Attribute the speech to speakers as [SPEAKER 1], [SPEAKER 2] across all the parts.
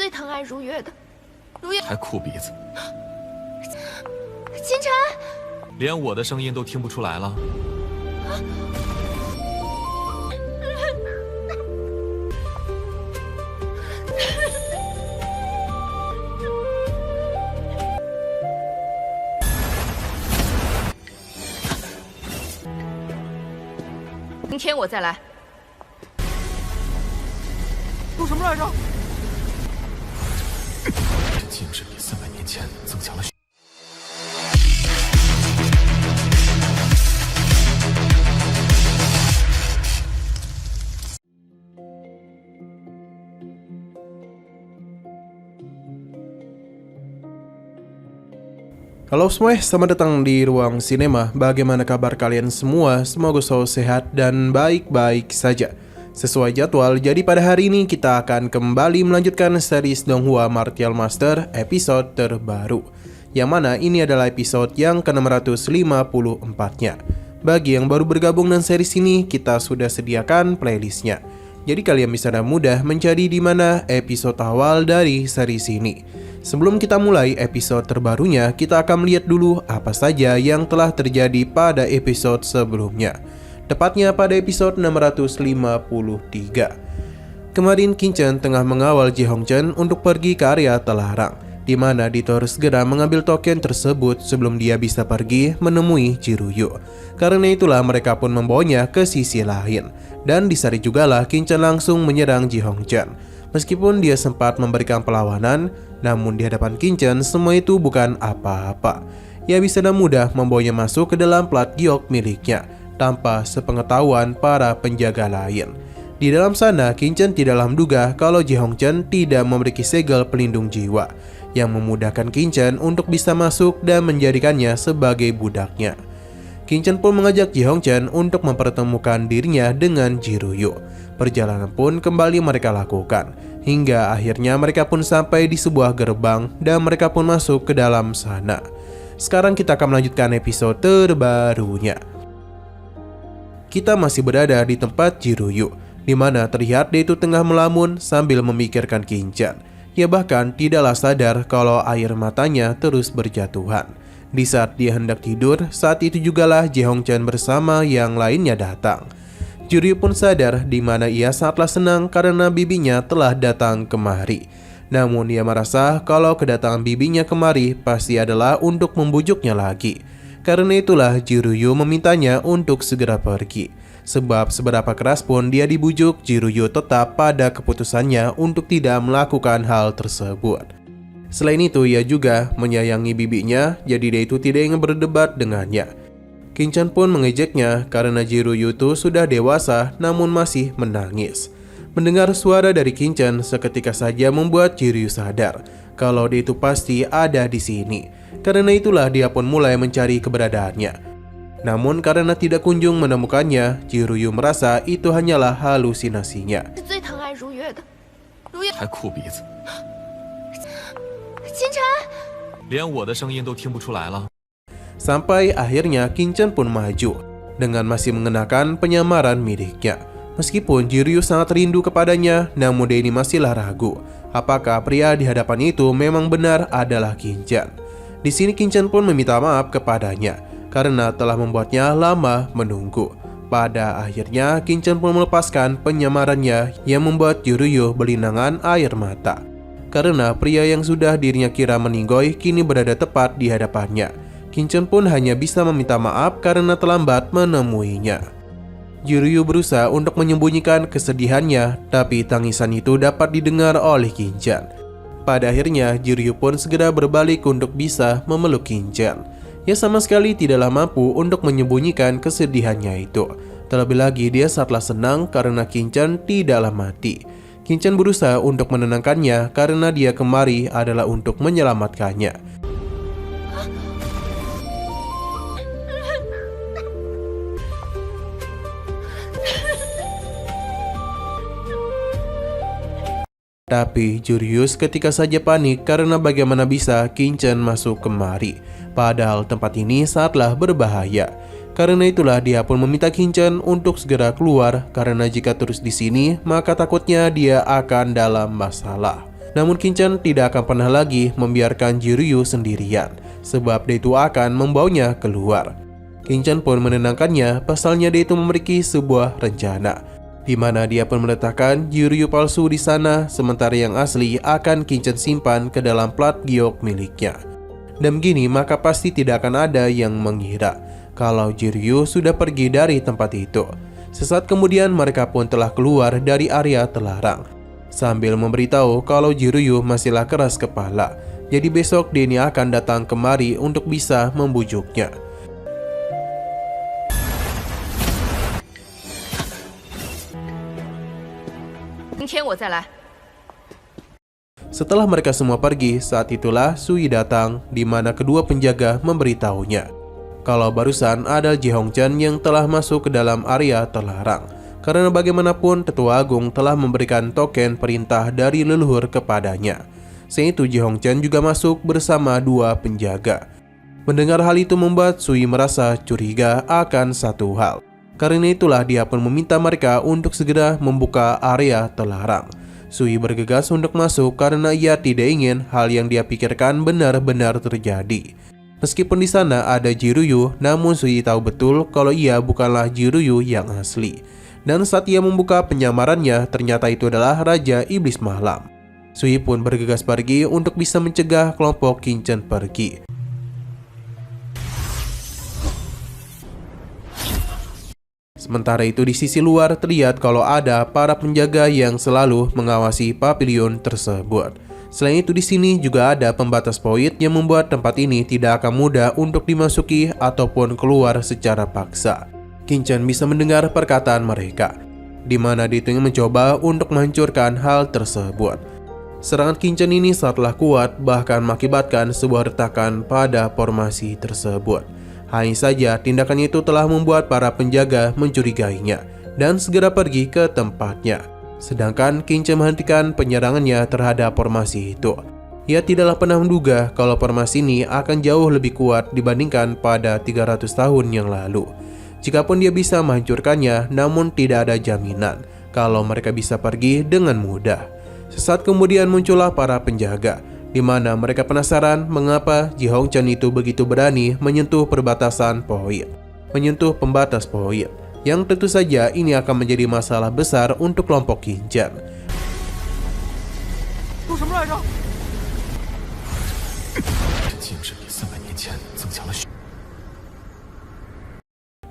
[SPEAKER 1] 最疼爱如月的，如月
[SPEAKER 2] 还哭鼻子，
[SPEAKER 1] 秦晨，
[SPEAKER 2] 连我的声音都听不出来了。
[SPEAKER 1] 明天我再来。
[SPEAKER 3] 说什么来着？
[SPEAKER 2] 这禁制比300年前增强了许。
[SPEAKER 4] Halo semua, selamat datang di Ruang Sinema. Bagaimana kabar kalian semua? Semoga selalu sehat dan baik-baik saja. Sesuai jadwal, jadi pada hari ini kita akan kembali melanjutkan series Donghua Martial Master episode terbaru, yang mana ini adalah episode yang ke-654-nya. Bagi yang baru bergabung dengan series ini, kita sudah sediakan playlistnya. Jadi kalian bisa dengan mudah mencari di mana episode awal dari series ini. Sebelum kita mulai episode terbarunya, kita akan melihat dulu apa saja yang telah terjadi pada episode sebelumnya. Tepatnya pada episode 653. Kemarin Qingchen tengah mengawal Ji Hongchen untuk pergi ke area terlarang, di mana Dito harus segera mengambil token tersebut sebelum dia bisa pergi menemui Jiruyu. Karena itulah mereka pun membawanya ke sisi lain. Dan di saat jugalah Qingchen langsung menyerang Ji Hongchen. Meskipun dia sempat memberikan perlawanan, namun di hadapan Qingchen semua itu bukan apa-apa. Ia bisa dengan mudah membawanya masuk ke dalam plat giok miliknya tanpa sepengetahuan para penjaga lain. Di dalam sana, Qingchen tidaklah menduga kalau Ji Hongchen tidak memiliki segel pelindung jiwa yang memudahkan Qingchen untuk bisa masuk dan menjadikannya sebagai budaknya. Qingchen pun mengajak Ji Hongchen untuk mempertemukan dirinya dengan Jiruyu. Perjalanan pun kembali mereka lakukan, hingga akhirnya mereka pun sampai di sebuah gerbang dan mereka pun masuk ke dalam sana. Sekarang kita akan melanjutkan episode terbarunya. Kita masih berada di tempat Jiruyu, di mana terlihat dia itu tengah melamun sambil memikirkan Qingchen. Ia bahkan tidaklah sadar kalau air matanya terus berjatuhan. Di saat dia hendak tidur, saat itu jugalah Ji Hongchen bersama yang lainnya datang. Jiruyu pun sadar di mana ia sangatlah senang karena bibinya telah datang kemari. Namun ia merasa kalau kedatangan bibinya kemari pasti adalah untuk membujuknya lagi. Karena itulah Jiruyu memintanya untuk segera pergi. Sebab seberapa keras pun dia dibujuk, Jiruyu tetap pada keputusannya untuk tidak melakukan hal tersebut. Selain itu ia juga menyayangi bibinya, jadi dia itu tidak ingin berdebat dengannya. Qingchen pun mengejeknya karena Jiruyu itu sudah dewasa namun masih menangis. Mendengar suara dari Qingchen seketika saja membuat Jiruyu sadar kalau dia itu pasti ada di sini. Karena itulah dia pun mulai mencari keberadaannya. Namun karena tidak kunjung menemukannya, Jiruyu merasa itu hanyalah halusinasinya.
[SPEAKER 1] 最疼爱如月的，如月
[SPEAKER 2] 还哭鼻子，
[SPEAKER 1] 秦晨，
[SPEAKER 2] 连我的声音都听不出来了。
[SPEAKER 4] Sampai akhirnya Qingchen pun maju dengan masih mengenakan penyamaran miliknya. Meskipun Jiruyu sangat rindu kepadanya, namun dia ini masihlah ragu apakah pria di hadapan itu memang benar adalah Qingchen. Di sini Qingchen pun meminta maaf kepadanya karena telah membuatnya lama menunggu. Pada akhirnya Qingchen pun melepaskan penyamarannya yang membuat Jiruyu berlinangan air mata. Karena pria yang sudah dirinya kira meninggoy kini berada tepat di hadapannya. Qingchen pun hanya bisa meminta maaf karena terlambat menemuinya. Jiruyu berusaha untuk menyembunyikan kesedihannya, tapi tangisan itu dapat didengar oleh Qingchen. Pada akhirnya, Jiruyu pun segera berbalik untuk bisa memeluk Qingchen. Ia sama sekali tidaklah mampu untuk menyembunyikan kesedihannya itu. Terlebih lagi dia sangatlah senang karena Qingchen tidaklah mati. Qingchen berusaha untuk menenangkannya karena dia kemari adalah untuk menyelamatkannya. Tapi Jiruyu ketika saja panik karena bagaimana bisa Qingchen masuk kemari. Padahal tempat ini sangatlah berbahaya. Karena itulah dia pun meminta Qingchen untuk segera keluar karena jika terus di sini maka takutnya dia akan dalam masalah. Namun Kinchan tidak akan pernah lagi membiarkan Jiryu sendirian, sebab dia itu akan membawanya keluar. Kinchan pun menenangkannya, pasalnya dia itu memiliki sebuah rencana, di mana dia pun meletakkan Jiryu palsu di sana, sementara yang asli akan Kinchan simpan ke dalam plat giok miliknya. Dan begini maka pasti tidak akan ada yang mengira kalau Jiryu sudah pergi dari tempat itu. Sesaat kemudian mereka pun telah keluar dari area terlarang, sambil memberitahu kalau Jiryu masihlah keras kepala. Jadi besok Denny akan datang kemari untuk bisa membujuknya. Setelah mereka semua pergi, saat itulah Sui datang, di mana kedua penjaga memberitahunya kalau barusan ada Ji Hongchen yang telah masuk ke dalam area terlarang. Karena bagaimanapun Tetua Agung telah memberikan token perintah dari leluhur kepadanya. Selain itu Ji Hongchen juga masuk bersama dua penjaga. Mendengar hal itu membuat Sui merasa curiga akan satu hal. Karena itulah dia pun meminta mereka untuk segera membuka area terlarang. Sui bergegas untuk masuk karena ia tidak ingin hal yang dia pikirkan benar-benar terjadi. Meskipun di sana ada Jiryu, namun Sui tahu betul kalau ia bukanlah Jiryu yang asli. Dan saat ia membuka penyamarannya, ternyata itu adalah Raja Iblis Malam. Sui pun bergegas pergi untuk bisa mencegah kelompok Kinchan pergi. Sementara itu di sisi luar terlihat kalau ada para penjaga yang selalu mengawasi pavilion tersebut. Selain itu di sini juga ada pembatas poin yang membuat tempat ini tidak akan mudah untuk dimasuki ataupun keluar secara paksa. Kinchan bisa mendengar perkataan mereka, di mana dia ingin mencoba untuk menghancurkan hal tersebut. Serangan Kinchan ini sangatlah kuat, bahkan mengakibatkan sebuah retakan pada formasi tersebut. Hanya saja tindakannya itu telah membuat para penjaga mencurigainya dan segera pergi ke tempatnya. Sedangkan Kinchan menghentikan penyerangannya terhadap formasi itu. Ia tidaklah pernah menduga kalau formasi ini akan jauh lebih kuat dibandingkan pada 300 tahun yang lalu. Jikapun dia bisa menghancurkannya, namun tidak ada jaminan kalau mereka bisa pergi dengan mudah. Sesaat kemudian muncullah para penjaga, di mana mereka penasaran mengapa Ji Hongchen itu begitu berani menyentuh perbatasan poin, menyentuh pembatas poin, yang tentu saja ini akan menjadi masalah besar untuk kelompok Kinchan.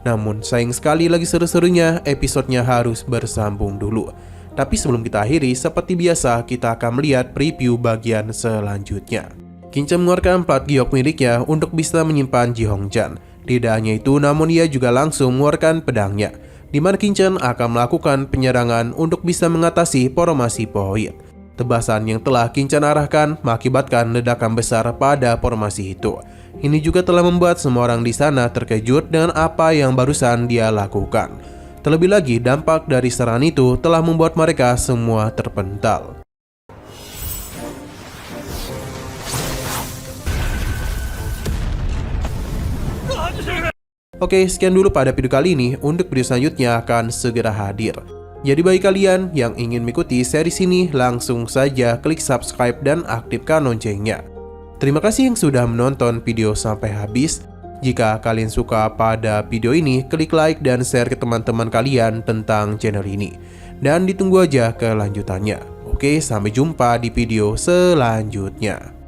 [SPEAKER 4] Namun sayang sekali lagi seru-serunya episodenya harus bersambung dulu. Tapi sebelum kita akhiri, seperti biasa kita akan melihat preview bagian selanjutnya. Kinchan mengeluarkan plat giok miliknya untuk bisa menyimpan Ji Hongchen. Tidak hanya itu, namun ia juga langsung mengeluarkan pedangnya, di mana Kinchan akan melakukan penyerangan untuk bisa mengatasi formasi poin. Tebasan yang telah Kinchan arahkan mengakibatkan ledakan besar pada formasi itu. Ini juga telah membuat semua orang di sana terkejut dengan apa yang barusan dia lakukan. Terlebih lagi, dampak dari serangan itu telah membuat mereka semua terpental. Oke, sekian dulu pada video kali ini. Untuk video selanjutnya akan segera hadir. Jadi bagi kalian yang ingin mengikuti series ini, langsung saja klik subscribe dan aktifkan loncengnya. Terima kasih yang sudah menonton video sampai habis. Jika kalian suka pada video ini, klik like dan share ke teman-teman kalian tentang channel ini. Dan ditunggu aja kelanjutannya. Oke, sampai jumpa di video selanjutnya.